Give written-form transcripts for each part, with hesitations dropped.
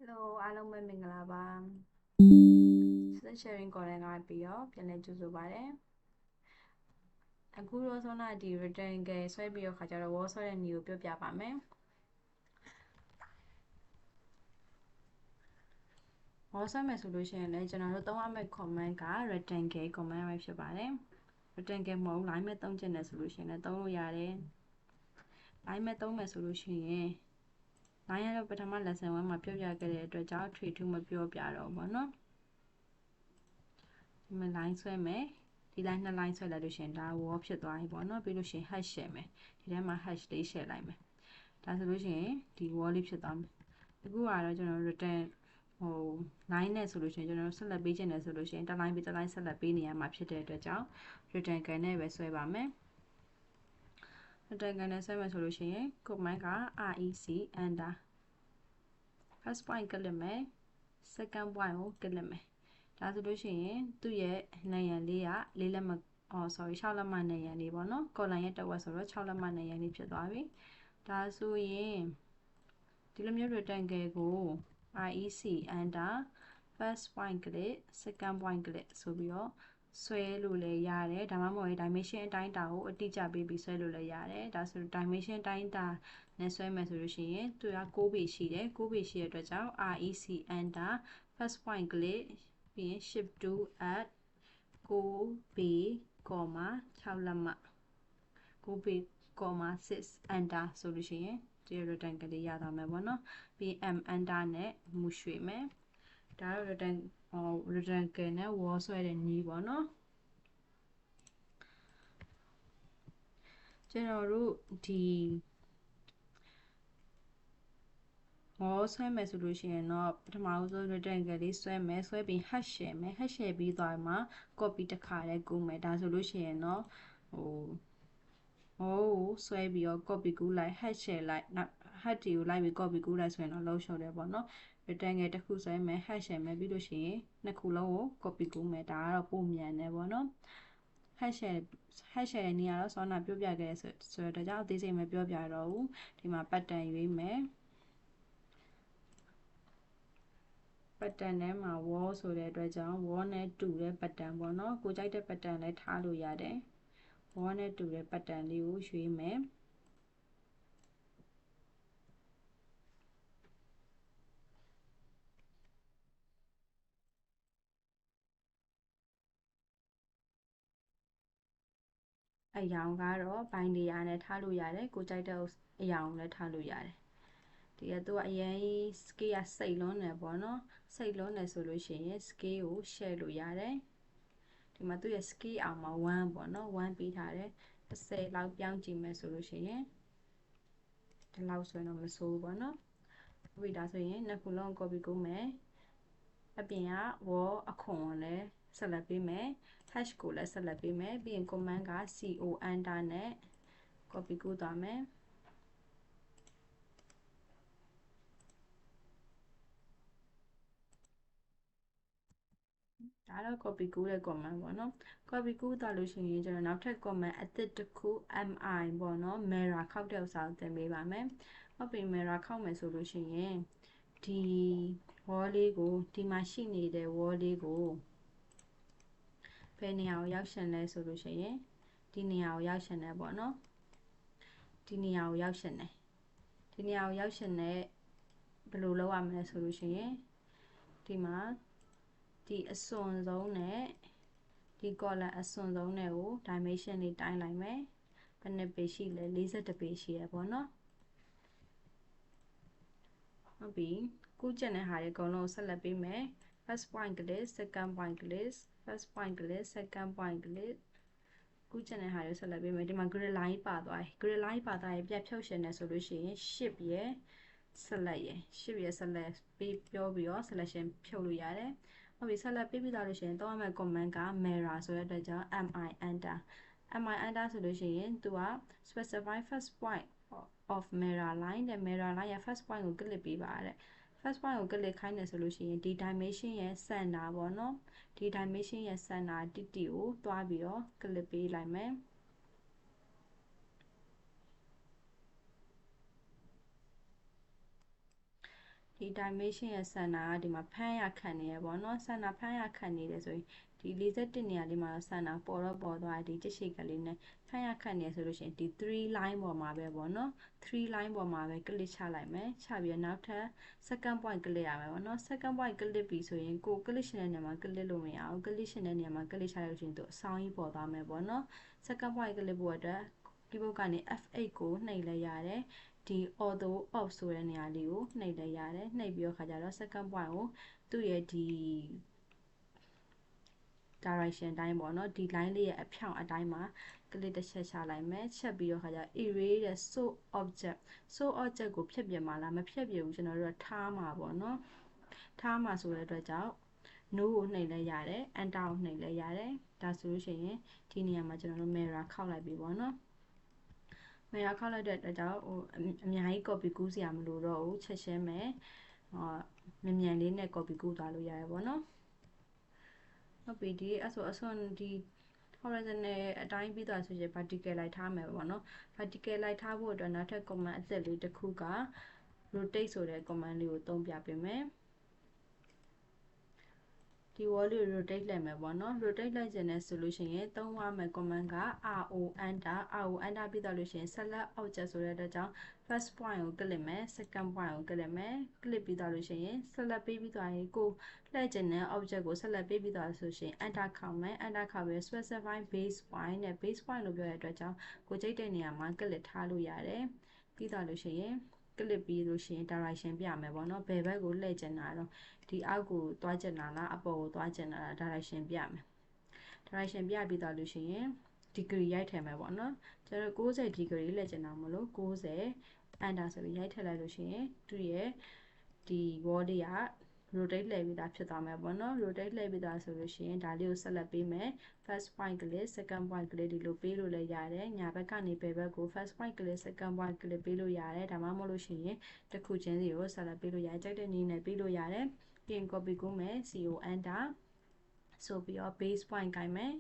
Hello အားလုံးပဲမင်္ဂလာပါ Screen sharing ခေါ်တဲ့ကပြီးတော့ပြန်လည်ကြိုဆိုပါရစေအခုတော့ဆုံးတာဒီ rectangle ဆွဲပြီးတော့ခါကျတော့ wall ဆွဲတဲ့နည်းကိုပြောပြပါမယ် wall ဆွဲမယ်ဆိုလို့ရှိရင်လည်းကျွန်တော်တို့သုံးရမယ့် command က rectangle command ပဲဖြစ်ပါတယ် rectangle မဟုတ် line မဲ့သုံးချင်တယ်ဆိုလို့ရှိရင်လည်းသုံးလို့ရတယ် line မဲ့သုံးမယ်ဆိုလို့ရှိရင် line ရတော့ပထမ lesson 1မှာပြောပြခဲ့တဲ့အတွက်ကြောင့်ထွေထူးမပြောပြတော့ဘူးပေါ့နော်ဒီမှာ line ဆွဲမယ်ဒီ line နှစ် line ဆွဲလိုက်လို့ရှိရင်ဒါ wall ဖြစ်သွားပြီပေါ့နော်ပြီးလို့ရှိရင် hash ရှယ်မယ်ဒီထဲမှာ hash လေးရှယ်လိုက်မယ်ဒါဆိုလို့ရှိရင်ဒီ wall လေးဖြစ်သွားမယ်အခုကတော့ကျွန်တော် return line နဲ့ဆိုလို့ရှိရင်ကျွန်တော်ဆက်လက်ပေးခြင်းတယ်ဆိုလို့ရှိရင်တစ် line ပြီးတစ် line ဆက်လက်ပေးနေရမှာဖြစ်တဲ့အတွက်ကြောင့် return ကန်နဲ့ပဲဆွဲပါမယ် return ကန်နဲ့ဆွဲမယ်ဆိုလို့ရှိရင် command က rec enter first point ကလစ်မယ် second point ကိုကလစ်မယ်ဒါဆိုလို့ရှိရင်သူ့ရဲ့နံရံလေးက6လက်မနံရံလေးပေါ့နော် column ရဲ့တစ်ဝက်ဆိုတော့6လက်မနံရံလေးဖြစ်သွားပြီဒါဆိုရင်ဒီလိုမျိုး rectangle ကို rec enter first point ကလစ် second point ကလစ်ဆိုပြီးတော့ဆွဲလို့လည်းရတယ်ဒါမှမဟုတ် dimension အတိုင်းအတာကိုအတိအကျပေးပြီးဆွဲလို့လည်းရတယ်ဒါဆို dimension အတိုင်းအတာနဲ့ဆွဲမယ်ဆိုလို့ရှိရင်သူက6ပေရှိတယ်6ပေရှိတဲ့အတွက်ကြောင့် rec enter first point ကလစ်ပြီးရင် shift to add 6ပေ 6လက်မ6ပေ 6 enter ဆိုလို့ရှိရင်ဒီ rectangle လေးရသွားမယ်ပေါ့နော်ပြီး m enter နဲ့မူရွှေ့မယ်ဒါတော့ rectangle နဲ့ wall ဆွဲတဲ့နည်းပေါ့နော်ကျွန်တော်တို့ဒီ wall ဆွဲမယ်ဆိုလို့ရှိရင်တော့ပထမဆုံး rectangle လေးဆွဲမယ်ဆွဲပြီး hash ရှယ်မယ် hash ရှယ်ပြီးသွားမှ copy တစ်ခါတည်းကူးမယ်ဒါဆိုလို့ရှိရင်တော့ဆွဲပြီးတော့ copy ကူးလိုက် hash ရှယ်လိုက် hash တွေကိုလိုက်ပြီး copy ကူးလိုက်ဆိုရင်တော့လုံးရှုံတယ်ပေါ့နော် rectangle တစ်ခုဆွဲမယ် hash ရှယ်မယ်ပြီးလို့ရှိရင်နှစ်ခုလုံးကို copy ကူးမယ်ဒါကတော့ပုံမြန်တယ်ပေါ့နော် hash ရှယ်တဲ့နေရာတော့စောနာပြောပြခဲ့ဆိုတော့ကြောင့်အသေးစိတ်မပြောပြတော့ဘူးဒီမှာ pattern ရွေးမယ် pattern ထဲမှာ wall ဆိုတဲ့အတွက်ကြောင့် wall နဲ့တူတဲ့ pattern ပေါ့နော်ကိုကြိုက်တဲ့ pattern လည်းထားလို့ရတယ် wall နဲ့တူတဲ့ pattern လေးကိုရွေးမယ်အယောင်ကတော့ဘိုင်းတရားနဲ့ထားလို့ရတယ်ကိုကြိုက်တဲ့အယောင်လည်းထားလို့ရတယ်ဒီကသူကအရင် scale ကစိတ်လွန်းတယ်ပေါ့နော်စိတ်လွန်းတယ်ဆိုလို့ရှိရင် scale ကို share လို့ရတယ်ဒီမှာသူရဲ့ scale အောင်မှာ1ပေါ့နော်1ပေးထားတယ်10လောက်ပြောင်းကြည့်မယ်ဆိုလို့ရှိရင်ဒီလောက်ဆိုရင်တော့မဆိုးဘူးပေါ့နော်ပြီးဒါဆိုရင်နှစ်ခုလုံး copy ကူးမယ်အပြင်က wall အခွန်ကိုလည်းဆက်လက်ပေးမယ် hash ကိုလည်းဆက်လက်ပေးမယ်ပြီးရင် command က co enter နဲ့ copy ကူးသွားမယ်ဒါတော့ copy ကူးတဲ့ command ပေါ့နော် copy ကူးသွားလို့ရှိရင်ကျွန်တော်နောက်ထပ် command အသစ်တစ်ခု mi ပေါ့နော် mirror ခောက်တဲ့ဥစ္စာကိုသင်ပေးပါမယ်ဟုတ်ပြီ mirror ခောက်မယ်ဆိုလို့ရှိရင်ဒီ wall လေးကိုဒီမှာရှိနေတဲ့ wall လေးကိုဘယ်နေရာကိုရောက်ရှင်လဲဆိုလို့ရှိရင်ဒီနေရာကိုရောက်ရှင်တယ်ပေါ့နော်ဒီနေရာကိုရောက်ရှင်တယ်ဒီနေရာကိုရောက်ရှင်တဲ့ဘယ်လိုလုပ်ရမလဲဆိုလို့ရှိရင်ဒီမှာဒီအစွန်ဆုံးနဲ့ဒီ column အစွန်ဆုံးနဲ့ကို dimension လေးတိုင်းလိုက်မယ်ဘယ်နှစ်ပေရှိလဲ42ပေရှိရပေါ့နော်ဟုတ်ပြီကူးကျင်တဲ့ဟာတွေအကုန်လုံးဆက်လက်ပေးမယ် first point ကလေး second point ကလေး first point ကလေး second point ကလေးကူးကျင်တဲ့ဟာတွေဆက်လက်ပေးမယ်ဒီမှာ grid line ပါသွားပြီ grid line ပါသွားရင်ပြတ်ဖြုတ်ရှင်နေဆိုလို့ရှိရင် shift ရယ် select ရယ် shift ရယ် select ပြီးပြောပြီးတော့ selection ဖြုတ်လို့ရတယ်ဟုတ်ပြီဆက်လက်ပေးပြီးသားလို့ရှိရင်တော့အမှ command က mirror ဆိုတဲ့အတွက်ကြောင့် mi enter mi enter ဆိုလို့ရှိရင်သူက specify first point of mirror line တဲ့ mirror line ရဲ့ first point ကို click ပေးပါတဲ့ first point ကို click ခိုင်းတယ်ဆိုလို့ရှိရင်ဒီ dimension ရဲ့ center ပေါ့နော်ဒီ dimension ရဲ့ center တိတိကိုတွားပြီးတော့ click ပေးလိုက်မယ် ဒီ dimension ရဲ့ center ကဒီမှာဖမ်းရခန့်နေရပေါ့နော် center ဖမ်းရခန့်နေတယ်ဆိုရင်ဒီ41နေရာလေးမှာတော့ center ပေါ်တော့ပေါ်သွားဒီကြက်ရှိကလေးနဲ့ဖမ်းရခန့်နေဆိုလို့ရှိရင်ဒီ3 line ပေါ်မှာပဲပေါ့နော်3 line ပေါ်မှာပဲ click ချလိုက်မယ်ချပြီးနောက်ထပ် second point click ရမယ်ပေါ့နော် second point click ပြီဆိုရင်ကို click ရှင်တဲ့နေရာမှာ click လို့မရအောင် click ရှင်တဲ့နေရာမှာ click ချလိုက်လို့ရှိရင်သူအဆောင်ကြီးပေါ်သွားမယ်ပေါ့နော် second point click ဖို့အတွက် keyboard ကနေ F8 ကိုနှိပ်လိုက်ရတယ်ဒီ auto off ဆိုတဲ့နေရာလေးကိုနှိပ်လိုက်ရတယ်နှိပ်ပြီးတော့ခါကြတော့ second point ကိုသူ့ရဲ့ဒီ direction တိုင်းပေါ့နော်ဒီ line လေးရဲ့အဖြောင့်အတိုင်းမှာ click တစ်ချက်ချလိုက်မယ်ချက်ပြီးတော့ခါကြ erase တဲ့ source object ကိုဖြတ်ပြမှာလားမဖြတ်ပြဘူးကျွန်တော်တို့ကထားမှာပေါ့နော်ထားမှာဆိုတဲ့အတွက်ကြောင့် no ကိုနှိပ်လိုက်ရတယ် enter ကိုနှိပ်လိုက်ရတယ်ဒါဆိုလို့ရှိရင်ဒီနေရာမှာကျွန်တော်တို့ mirror ခောက်လိုက်ပြီပေါ့နော်mirror ခောက်လိုက်တဲ့အတွက်ကြောင့်အများကြီး copy ကူးစရာမလိုတော့ဘူးချက်ချင်းပဲမြန်လေးနဲ့ copy ကူးသွားလို့ရတယ်ပေါ့နော်ဟုတ်ပြီဒီအစွန်ဒီ horizontal အတိုင်းပြီးသွားဆိုရင် vertical လိုက်ထားမယ်ပေါ့နော် vertical လိုက်ထားဖို့အတွက်နောက်ထပ် command အသစ်လေးတစ်ခုက rotate ဆိုတဲ့ command လေးကိုသုံးပြပေးမယ်ဒီ wall လေး rotate လိုက်မယ်ပေါ့နော် rotate လိုက်ခြင်းနဲ့ဆိုလို့ရှိရင်သုံးရမယ့် command က RO enter ပြီးတော့လို့ရှိရင် select object ဆိုတဲ့အတွက်ကြောင့် first point ကို click မယ် second point ကို click မယ် click ပြီးတော့လို့ရှိရင် select ပေးပြီးသွားရင်ကိုလှည့်ခြင်းနဲ့ object ကို select ပေးပြီးသွားဆိုရှင် enter ခေါက်မယ် enter ခေါက်ပြီး specify base point နဲ့ base point လို့ပြောတဲ့အတွက်ကြောင့်ကိုကြိတ်တဲ့နေရာမှာ click ထားလို့ရတယ်ပြီးတော့လို့ရှိရင် click ပြီးလို့ရှိရင် direction ပြမယ်ပေါ့နော်ဘယ်ဘက်ကိုလှည့်ကျင်တာတော့ဒီအောက်ကိုသွားကျင်တာလားအပေါ်ကိုသွားကျင်တာလား direction ပြမယ် direction ပြပြီးတော့လို့ရှိရင် degree ရိုက်ထည့်မယ်ပေါ့နော်ကျွန်တော်90 degree လှည့်ကျင်တာမလို့90 enter ဆိုပြီးရိုက်ထည့်လိုက်လို့ရှိရင်သူ့ရဲ့ဒီ wall လေးက rotate လှည့်ပြီးသားဖြစ်သွားမယ်ပေါ့နော် rotate လှည့်ပြီးသားဆိုလို့ရှိရင်ဒါလေးကို select ပေးမယ် first point click second point click ဒီလိုပေးလို့လည်းရတယ်ညာဘက်ကနေဘယ်ဘက်ကို first point click second point click ပေးလို့ရတယ်ဒါမှမဟုတ်လို့ရှိရင်တစ်ခုချင်းစီကို select ပေးလို့ရတယ်ကြိုက်တဲ့နည်းနဲ့ပေးလို့ရတယ်ပြင် copy ကူးမယ် CO enter ဆိုပြီးတော့ base point ကိုင်မယ်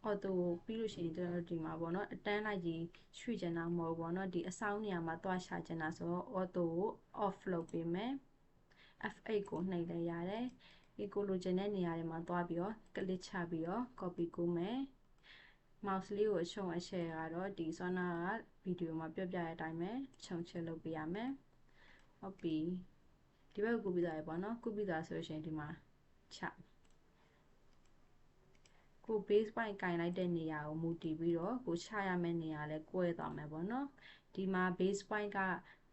auto ပြီးလို့ရှိရင်ကျွန်တော်တို့ဒီမှာပေါ့နော်အတန်းလိုက်ကြီးရွှေ့ကျင်တာမဟုတ်ပေါ့နော်ဒီအဆောင်နေရာမှာတွားရှာကျင်တာဆိုတော့ auto ကို off လုပ်ပေးမယ် F8 ကိုနှိပ်လိုက်ရတယ်ဒီကိုလိုချင်တဲ့နေရာတွေမှာတွားပြီးတော့ click ချပြီးတော့ copy ကူးမယ် mouse လေးကိုအချုံအချဲကတော့ဒီဆွမ်းနာကဗီဒီယိုမှာပြပြတဲ့အတိုင်းပဲခြုံချလုပ်ပေးရမယ်ဟုတ်ပြီဒီဘက်ကိုကူးပြီးသားရပေါ့နော်ကူးပြီးသားဆိုလို့ရှိရင်ဒီမှာချကို base point ကင်လိုက်တဲ့နေရာကိုမူတည်ပြီးတော့ကိုချရမယ့်နေရာလဲကွဲသွားမယ်ပေါ့နော်ဒီမှာ base point က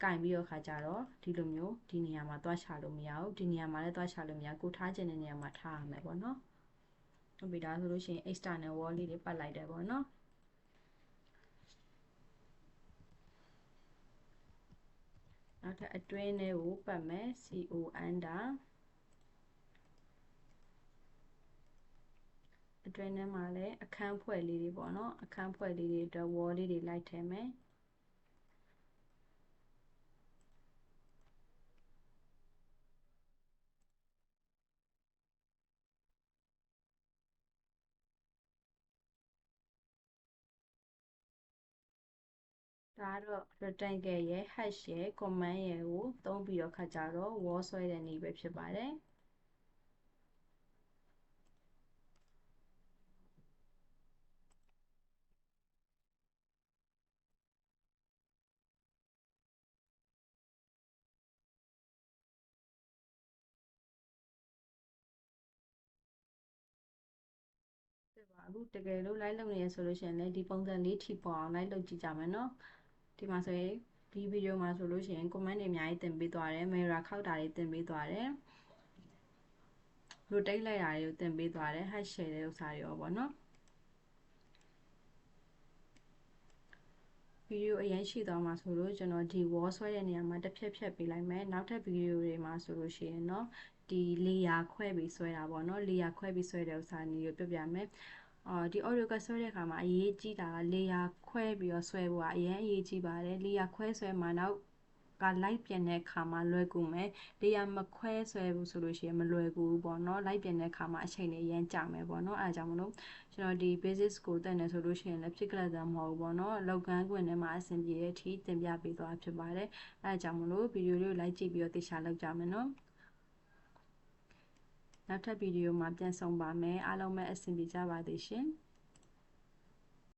ကင်ပြီးတော့ခါကြတော့ဒီလိုမျိုးဒီနေရာမှာတွားချလို့မရဘူးဒီနေရာမှာလည်းတွားချလို့မရကိုထားခြင်းတဲ့နေရာမှာထားရမယ်ပေါ့နော်ဟုတ်ပြီဒါဆိုလို့ရှိရင် external wall လေးတွေပတ်လိုက်တယ်ပေါ့နော်နောက်ထပ်အတွင်းထဲကိုပတ်မယ် CO enter အတွင်းထဲမှာလည်းအခန်းဖွဲ့လေးတွေပေါ့နော်အခန်းဖွဲ့လေးတွေအတွက် wall လေးတွေလိုက်ထည့်မယ်ဒါကတော့ rectangle ရဲ့ hash ရဲ့ command ရဲ့ကိုသုံးပြီးတော့ခါကြတော့ wall ဆွဲတဲ့နည်းပဲဖြစ်ပါတယ်အခုတကယ်လို့ live လုပ်နေရဆိုလို့ရှိရင်လည်းဒီပုံစံလေးထိပေါ်အောင် live လုပ်ကြည့်ကြမယ်နော်ဒီမှာဆိုရင်ဒီဗီဒီယိုမှာဆိုလို့ရှိရင် comment တွေအများကြီးတင်ပေးသွားတယ် mirror ခောက်တာတွေတင်ပေးသွားတယ် rotate လိုက်တာတွေကိုတင်ပေးသွားတယ် hash share တဲ့ဥစ္စာတွေရောပေါ့နော်ဗီဒီယိုအရင်ရှိသွားမှာဆိုလို့ကျွန်တော်ဒီ wall ဆွဲတဲ့နေရာမှာတစ်ဖြတ်ဖြတ်ပေးလိုက်မယ်နောက်ထပ်ဗီဒီယိုတွေမှာဆိုလို့ရှိရင်เนาะဒီ layer ခွဲပြီးဆွဲတာပေါ့เนาะ layer ခွဲပြီးဆွဲတဲ့ဥစ္စာမျိုးကိုပြပြမယ်ဒီ audio ကဆွဲတဲ့အခါမှာအရေးကြီးတာက layer ခွဲပြီးတော့ဆွဲဖို့ကအရင်အရေးကြီးပါတယ် layer ခွဲဆွဲမှာနောက် က light ပြန်တဲ့အခါမှာလွယ်ကူမယ် layer မခွဲဆွဲဘူးဆိုလို့ရှိရင်မလွယ်ကူဘူးပေါ့နော် light ပြန်တဲ့အခါမှာအချိန်လေးရမ်းကြာမယ်ပေါ့နော်အဲဒါကြောင့်မလို့ကျွန်တော်ဒီ basics ကိုတက်နေဆိုလို့ရှိရင်လည်းဖြစ်ကြတဲ့မဟုတ်ဘူးပေါ့နော်လောက်ကန်းခွင်ထဲမှာအဆင်ပြေတဲ့အထိသင်ပြပေးသွားဖြစ်ပါတယ်အဲဒါကြောင့်မလို့ဗီဒီယိုလေးကိုလိုက်ကြည့်ပြီးတော့သိချလောက်ကြမယ်နော်နောက်ထပ်ဗီဒီယိုမှာပြန်ဆုံပါမယ်အားလုံးပဲအဆင်ပြေကြပါသေးရှင်